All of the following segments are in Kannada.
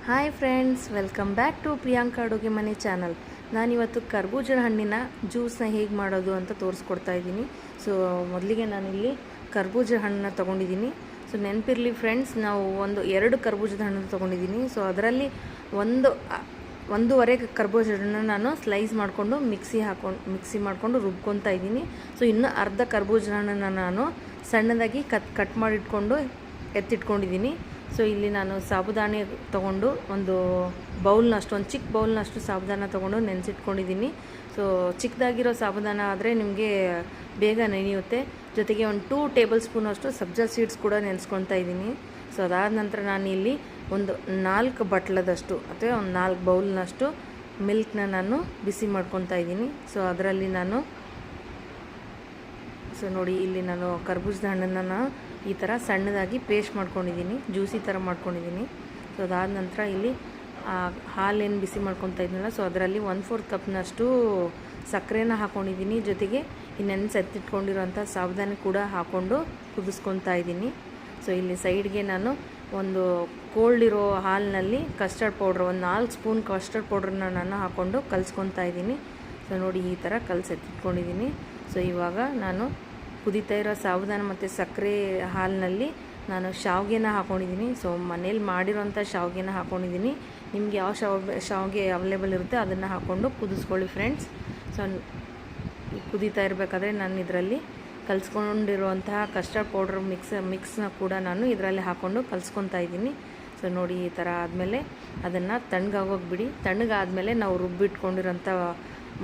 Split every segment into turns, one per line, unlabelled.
Hi friends, welcome back to Priyanka ಅಡುಗೆ ಮನೆ ಚಾನಲ್. ನಾನಿವತ್ತು ಕರ್ಬೂಜದ ಹಣ್ಣಿನ ಜ್ಯೂಸನ್ನ ಹೇಗೆ ಮಾಡೋದು ಅಂತ ತೋರಿಸ್ಕೊಡ್ತಾ ಇದ್ದೀನಿ. ಸೊ ಮೊದಲಿಗೆ ನಾನಿಲ್ಲಿ ಕರ್ಬೂಜದ ಹಣ್ಣನ್ನ ತೊಗೊಂಡಿದ್ದೀನಿ. ಸೊ ನೆನಪಿರಲಿ ಫ್ರೆಂಡ್ಸ್, ನಾವು ಎರಡು ಕರ್ಬೂಜದ ಹಣ್ಣನ್ನು ತೊಗೊಂಡಿದ್ದೀನಿ. ಸೊ ಅದರಲ್ಲಿ ಒಂದೂವರೆ ಕರ್ಬೂಜದ ಹಣ್ಣನ್ನು ನಾನು ಸ್ಲೈಸ್ ಮಾಡಿಕೊಂಡು ಮಿಕ್ಸಿ ಮಾಡಿಕೊಂಡು ರುಬ್ಕೊತಾ ಇದ್ದೀನಿ. ಸೊ ಇನ್ನು ಅರ್ಧ ಕರ್ಬೂಜದ ಹಣ್ಣನ್ನು ನಾನು ಸಣ್ಣದಾಗಿ ಕಟ್ ಮಾಡಿಟ್ಕೊಂಡು ಎತ್ತಿಟ್ಕೊಂಡಿದ್ದೀನಿ. ಸೊ ಇಲ್ಲಿ ನಾನು ಸಾಬುದಾಣೆ ತೊಗೊಂಡು ಒಂದು ಚಿಕ್ಕ ಬೌಲ್ನಷ್ಟು ಸಾಬುದಾನ ತೊಗೊಂಡು ನೆನೆಸಿಟ್ಕೊಂಡಿದ್ದೀನಿ. ಸೊ ಚಿಕ್ಕದಾಗಿರೋ ಸಾಬುದಾನ ಆದರೆ ನಿಮಗೆ ಬೇಗ ನೆನೆಯುತ್ತೆ. ಜೊತೆಗೆ ಒಂದು 2 ಟೇಬಲ್ ಸ್ಪೂನಷ್ಟು ಸಬ್ಜಾ ಸೀಡ್ಸ್ ಕೂಡ ನೆನೆಸ್ಕೊತಾ ಇದ್ದೀನಿ. ಸೊ ಅದಾದ ನಂತರ ನಾನು ಇಲ್ಲಿ ಒಂದು 4 ಬಟ್ಲದಷ್ಟು ಅಥವಾ ಒಂದು 4 ಬೌಲ್ನಷ್ಟು ಮಿಲ್ಕ್ನ ನಾನು ಬಿಸಿ ಮಾಡ್ಕೊತಾ ಇದ್ದೀನಿ. ಸೊ ಅದರಲ್ಲಿ ನೋಡಿ ಇಲ್ಲಿ ನಾನು ಕರ್ಬೂಜದ ಹಣ್ಣನ್ನು ಈ ಥರ ಸಣ್ಣದಾಗಿ ಪೇಸ್ಟ್ ಮಾಡ್ಕೊಂಡಿದ್ದೀನಿ, ಜ್ಯೂಸಿ ಥರ ಮಾಡ್ಕೊಂಡಿದ್ದೀನಿ. ಸೊ ಅದಾದ ನಂತರ ಇಲ್ಲಿ ಹಾಲೇನು ಬಿಸಿ ಮಾಡ್ಕೊತಾ ಇದ್ದೀನಲ್ಲ, ಸೊ ಅದರಲ್ಲಿ 1/4 ಕಪ್ನಷ್ಟು ಸಕ್ಕರೆನ ಹಾಕ್ಕೊಂಡಿದ್ದೀನಿ. ಜೊತೆಗೆ ನೆನೆಸೆತ್ತಿಟ್ಕೊಂಡಿರೋಂಥ ಸಾಬುದಾನಿ ಕೂಡ ಹಾಕ್ಕೊಂಡು ಕುದಿಸ್ಕೊತಾ ಇದ್ದೀನಿ. ಸೊ ಇಲ್ಲಿ ಸೈಡ್ಗೆ ನಾನು ಒಂದು ಕೋಲ್ಡ್ ಇರೋ ಹಾಲಿನಲ್ಲಿ ಕಸ್ಟರ್ಡ್ ಪೌಡ್ರ್, ಒಂದು 4 ಸ್ಪೂನ್ ಕಸ್ಟರ್ಡ್ ಪೌಡ್ರನ್ನ ನಾನು ಹಾಕ್ಕೊಂಡು ಕಲಿಸ್ಕೊತಾ ಇದ್ದೀನಿ. ಸೊ ನೋಡಿ ಈ ಥರ ಕಲಸೆತ್ತಿಟ್ಕೊಂಡಿದ್ದೀನಿ. ಸೊ ಇವಾಗ ನಾನು ಕುದೀತಾ ಇರೋ ಸಾಬುದಾನ ಮತ್ತು ಸಕ್ಕರೆ ಹಾಲಿನಲ್ಲಿ ನಾನು ಶಾವಿಗೆನ ಹಾಕ್ಕೊಂಡಿದ್ದೀನಿ. ಸೊ ಮನೇಲಿ ಮಾಡಿರೋಂಥ ಶಾವಿಗೆನ ಹಾಕ್ಕೊಂಡಿದ್ದೀನಿ. ನಿಮಗೆ ಯಾವ ಶಾವಿಗೆ ಅವೈಲೇಬಲ್ ಇರುತ್ತೆ ಅದನ್ನು ಹಾಕ್ಕೊಂಡು ಕುದಿಸ್ಕೊಳ್ಳಿ ಫ್ರೆಂಡ್ಸ್. ಸೊ ಕುದೀತಾ ಇರಬೇಕಾದ್ರೆ ನಾನು ಇದರಲ್ಲಿ ಕಲಿಸ್ಕೊಂಡಿರುವಂತಹ ಕಸ್ಟರ್ಡ್ ಪೌಡ್ರ್ ಮಿಕ್ಸ್ನ ಕೂಡ ನಾನು ಇದರಲ್ಲಿ ಹಾಕ್ಕೊಂಡು ಕಲಿಸ್ಕೊತಾ ಇದ್ದೀನಿ. ಸೊ ನೋಡಿ ಈ ಥರ ಆದಮೇಲೆ ಅದನ್ನು ತಣ್ಣಗಾಗೋಗಿ ಬಿಡಿ. ತಣ್ಣಗಾದಮೇಲೆ ನಾವು ರುಬ್ಬಿಟ್ಕೊಂಡಿರೋಂಥ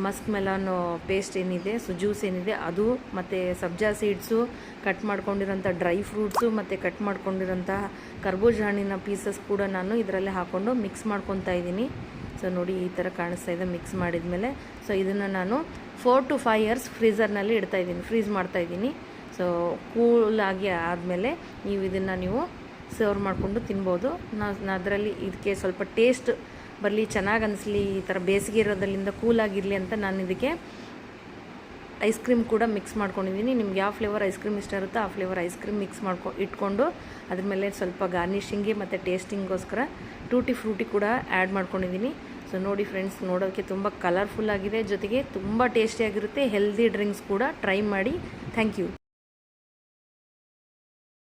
ಮಸ್ಕ್ ಮೆಲಾನು ಪೇಸ್ಟ್ ಏನಿದೆ, ಸೊ ಜ್ಯೂಸ್ ಏನಿದೆ ಅದು, ಮತ್ತು ಸಬ್ಜಾ ಸೀಡ್ಸು, ಕಟ್ ಮಾಡ್ಕೊಂಡಿರೋಂಥ ಡ್ರೈ ಫ್ರೂಟ್ಸು ಮತ್ತು ಕಟ್ ಮಾಡ್ಕೊಂಡಿರೋಂಥ ಕರ್ಬೂಜ ಹಣ್ಣಿನ ಪೀಸಸ್ ಕೂಡ ನಾನು ಇದರಲ್ಲಿ ಹಾಕ್ಕೊಂಡು ಮಿಕ್ಸ್ ಮಾಡ್ಕೊತಾ ಇದ್ದೀನಿ. ಸೊ ನೋಡಿ ಈ ಥರ ಕಾಣಿಸ್ತಾ ಇದೆ ಮಿಕ್ಸ್ ಮಾಡಿದ್ಮೇಲೆ. ಸೊ ಇದನ್ನು ನಾನು 4 to 5 ಇಯರ್ಸ್ ಫ್ರೀಝರ್ನಲ್ಲಿ ಫ್ರೀಸ್ ಮಾಡ್ತಾಯಿದ್ದೀನಿ. ಸೊ ಕೂಲಾಗಿ ಆದಮೇಲೆ ನೀವು ಸರ್ವ್ ಮಾಡಿಕೊಂಡು ತಿನ್ಬೋದು. ನಾನು ಅದರಲ್ಲಿ ಇದಕ್ಕೆ ಸ್ವಲ್ಪ ಟೇಸ್ಟ್ ಬರಲಿ, ಚೆನ್ನಾಗಿ ಅನಿಸ್ಲಿ, ಈ ಥರ ಬೇಸಿಗೆ ಇರೋದ್ರಿಂದ ಕೂಲಾಗಿರಲಿ ಅಂತ ನಾನು ಇದಕ್ಕೆ ಐಸ್ ಕ್ರೀಮ್ ಕೂಡ ಮಿಕ್ಸ್ ಮಾಡ್ಕೊಂಡಿದ್ದೀನಿ. ನಿಮ್ಗೆ ಯಾವ ಫ್ಲೇವರ್ ಐಸ್ ಕ್ರೀಮ್ ಇಷ್ಟ ಇರುತ್ತೋ ಆ ಫ್ಲೇವರ್ ಐಸ್ ಕ್ರೀಮ್ ಮಿಕ್ಸ್ ಇಟ್ಕೊಂಡು ಅದ್ರ ಮೇಲೆ ಸ್ವಲ್ಪ ಗಾರ್ನಿಷಿಂಗ್ಗೆ ಮತ್ತು ಟೇಸ್ಟಿಂಗೋಸ್ಕರ ಟೂಟಿ ಫ್ರೂಟಿ ಕೂಡ ಆ್ಯಡ್ ಮಾಡ್ಕೊಂಡಿದ್ದೀನಿ. ಸೊ ನೋಡಿ ಫ್ರೆಂಡ್ಸ್, ನೋಡೋಕ್ಕೆ ತುಂಬ ಕಲರ್ಫುಲ್ ಆಗಿದೆ, ಜೊತೆಗೆ ತುಂಬ ಟೇಸ್ಟಿಯಾಗಿರುತ್ತೆ. ಹೆಲ್ದಿ ಡ್ರಿಂಕ್ಸ್ ಕೂಡ ಟ್ರೈ ಮಾಡಿ. Thank you.